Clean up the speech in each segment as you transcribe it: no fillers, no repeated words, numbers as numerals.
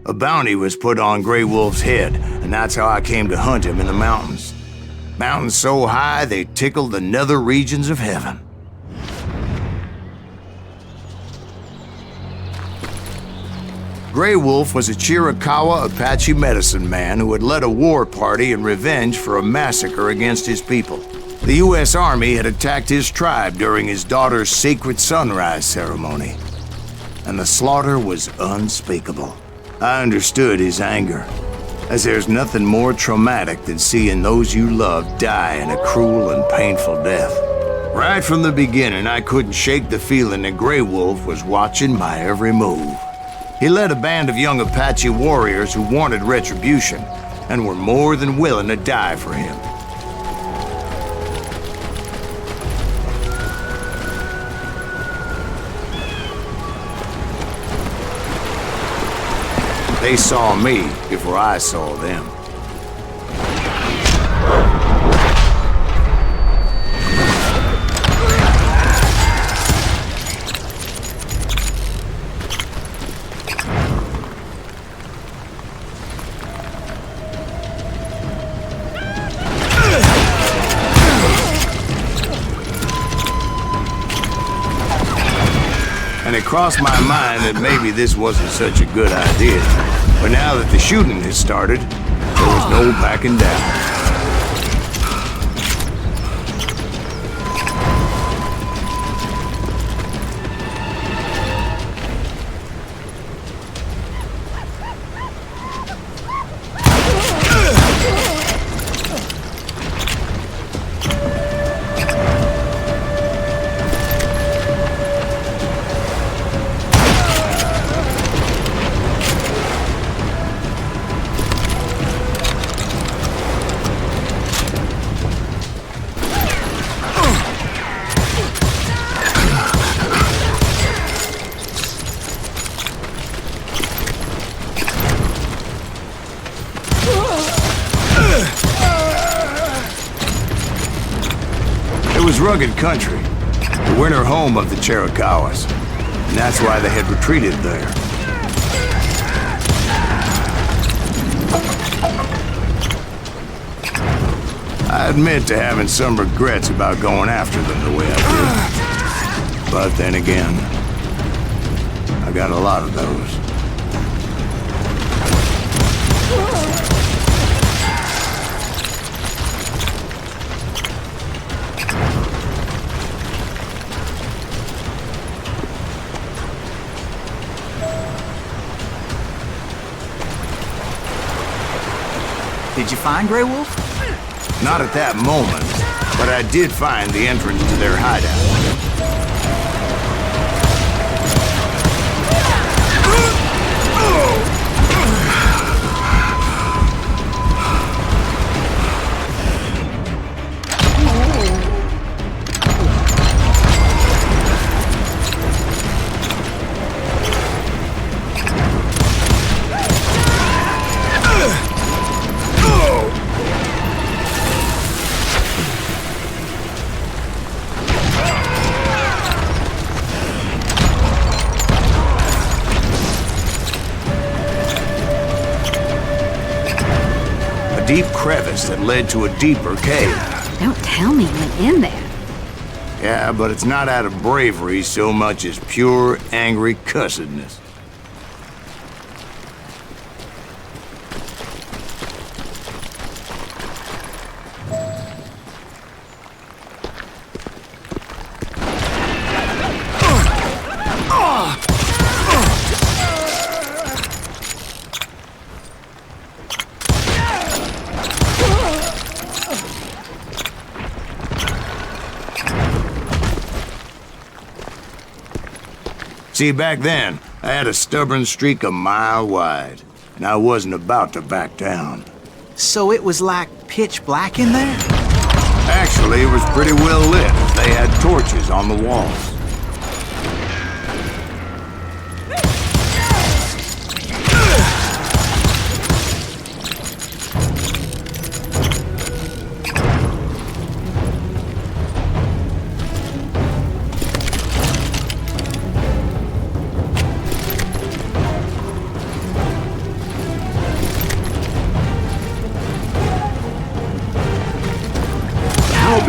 A bounty was put on Grey Wolf's head, and that's how I came to hunt him in the mountains. Mountains so high they tickled the nether regions of heaven. Grey Wolf was a Chiricahua Apache medicine man who had led a war party in revenge for a massacre against his people. The U.S. Army had attacked his tribe during his daughter's sacred sunrise ceremony, and the slaughter was unspeakable. I understood his anger, as there's nothing more traumatic than seeing those you love die in a cruel and painful death. Right from the beginning, I couldn't shake the feeling that Grey Wolf was watching my every move. He led a band of young Apache warriors who wanted retribution and were more than willing to die for him. They saw me before I saw them. And it crossed my mind that maybe this wasn't such a good idea. But now that the shooting has started, there was no backing down. It was rugged country, the winter home of the Chiricahuas, and that's why they had retreated there. I admit to having some regrets about going after them the way I did. But then again, I got a lot of those. Did you find Grey Wolf? Not at that moment, but I did find the entrance to their hideout. Deep crevice that led to a deeper cave. Don't tell me you went in there. Yeah, but it's not out of bravery so much as pure, angry cussedness. See, back then, I had a stubborn streak a mile wide, and I wasn't about to back down. So it was like pitch black in there? Actually, it was pretty well lit. They had torches on the walls.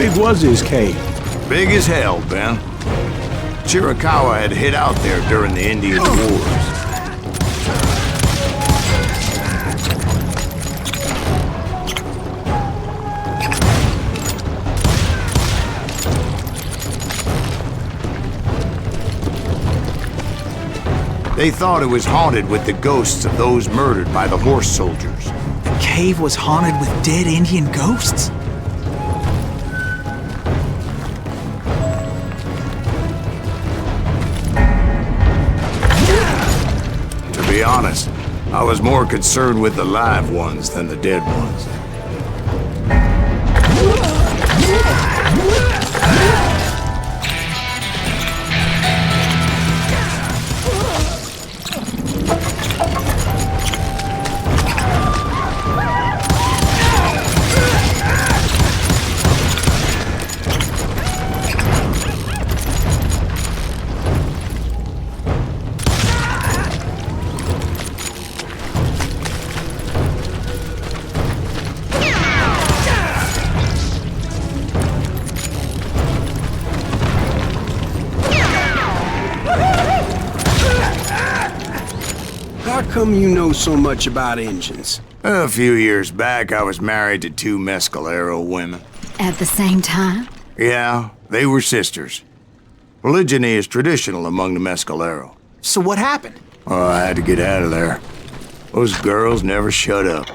big was his cave? Big as hell, Ben. Chiricahua had hid out there during the Indian Wars. They thought it was haunted with the ghosts of those murdered by the horse soldiers. The cave was haunted with dead Indian ghosts? To be honest, I was more concerned with the live ones than the dead ones. How come you know so much about engines? A few years back, I was married to 2 Mescalero women. At the same time? Yeah, they were sisters. Polygyny is traditional among the Mescalero. So what happened? Oh, I had to get out of there. Those girls never shut up.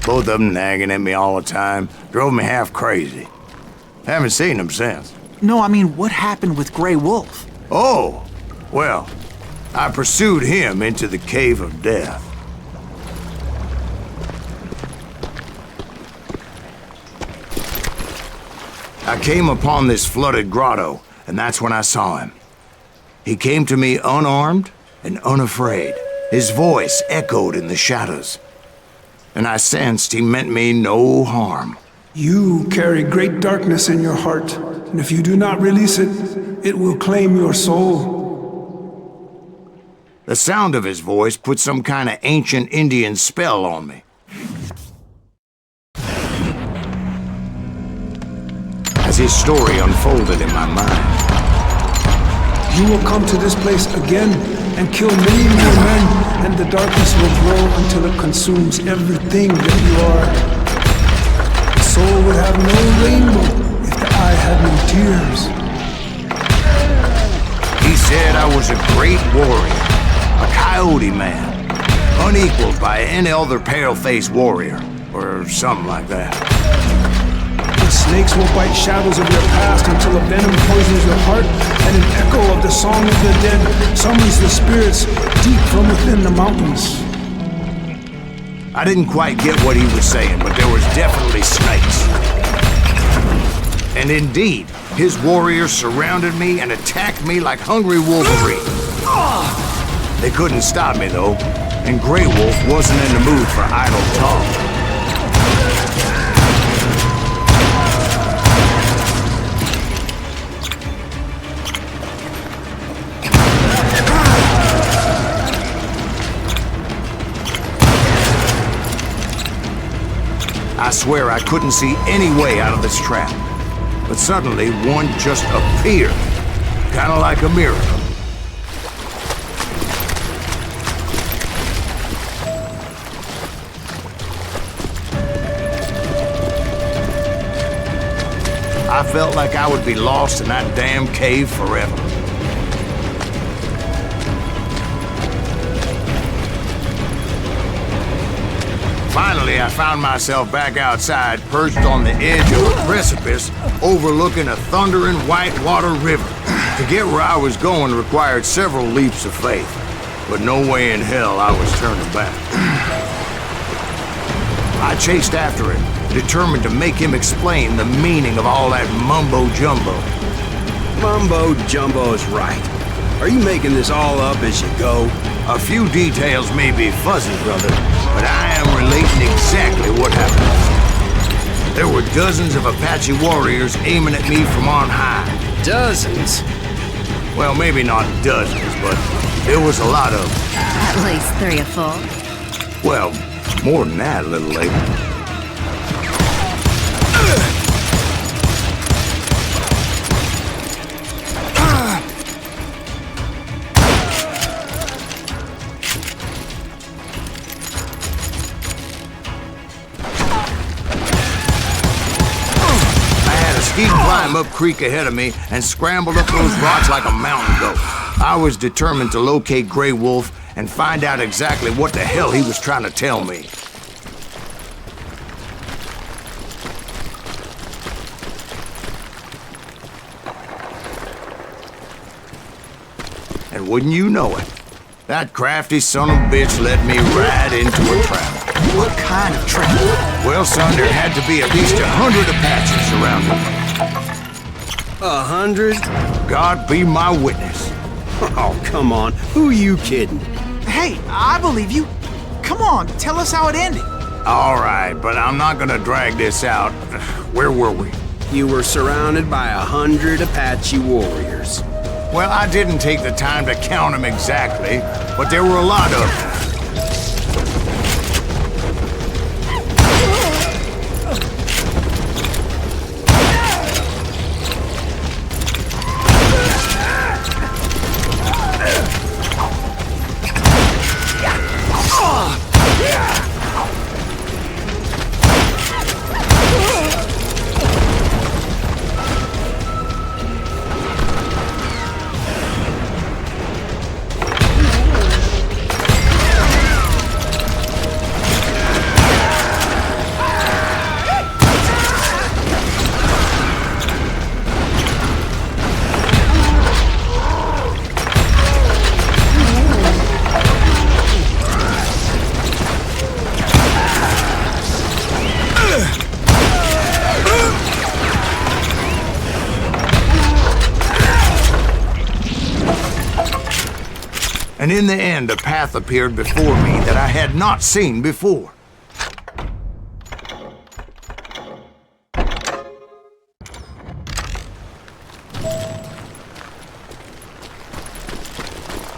Both of them nagging at me all the time. Drove me half crazy. Haven't seen them since. No, I mean, what happened with Grey Wolf? Oh, well, I pursued him into the Cave of Death. I came upon this flooded grotto, and that's when I saw him. He came to me unarmed and unafraid. His voice echoed in the shadows, and I sensed he meant me no harm. You carry great darkness in your heart, and if you do not release it, it will claim your soul. The sound of his voice put some kind of ancient Indian spell on me. As his story unfolded in my mind, You will come to this place again and kill many more men, and the darkness will grow until it consumes everything that you are. The soul would have no rainbow if the eye had no tears. he said I was a great warrior, a coyote man, unequaled by any other pale-faced warrior, or something like that. The snakes will bite shadows of your past until a venom poisons your heart, and an echo of the song of the dead summons the spirits deep from within the mountains. I didn't quite get what he was saying, but there was definitely snakes. And indeed, his warriors surrounded me and attacked me like hungry wolverine. They couldn't stop me, though, and Grey Wolf wasn't in the mood for idle talk. I swear I couldn't see any way out of this trap. But suddenly, one just appeared. Kind of like a miracle. I felt like I would be lost in that damn cave forever. Finally, I found myself back outside, perched on the edge of a precipice overlooking a thundering whitewater river. To get where I was going required several leaps of faith, but no way in hell I was turning back. I chased after him, determined to make him explain the meaning of all that mumbo-jumbo. Mumbo-jumbo is right. Are you making this all up as you go? A few details may be fuzzy, brother, but I am relating exactly what happened. There were dozens of Apache warriors aiming at me from on high. Dozens? Well, maybe not dozens, but there was a lot of them. At least 3 or 4. Well, More than that, little lady. He'd climb up creek ahead of me and scrambled up those rocks like a mountain goat. I was determined to locate Grey Wolf and find out exactly what the hell he was trying to tell me. And wouldn't you know it, that crafty son of a bitch led me right into a trap. What kind of trap? Well, son, there had to be at least 100 Apaches around here. 100? God be my witness. Oh, come on. Who are you kidding? Hey, I believe you. Come on, tell us how it ended. All right, but I'm not gonna drag this out. Where were we? You were surrounded by 100 Apache warriors. Well, I didn't take the time to count them exactly, but there were a lot of them. And in the end, a path appeared before me that I had not seen before.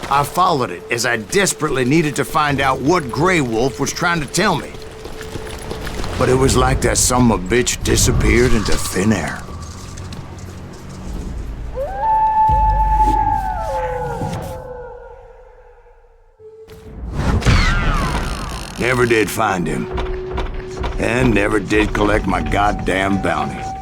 I followed it as I desperately needed to find out what Grey Wolf was trying to tell me. But it was like that son of a bitch disappeared into thin air. Never did find him. And never did collect my goddamn bounty.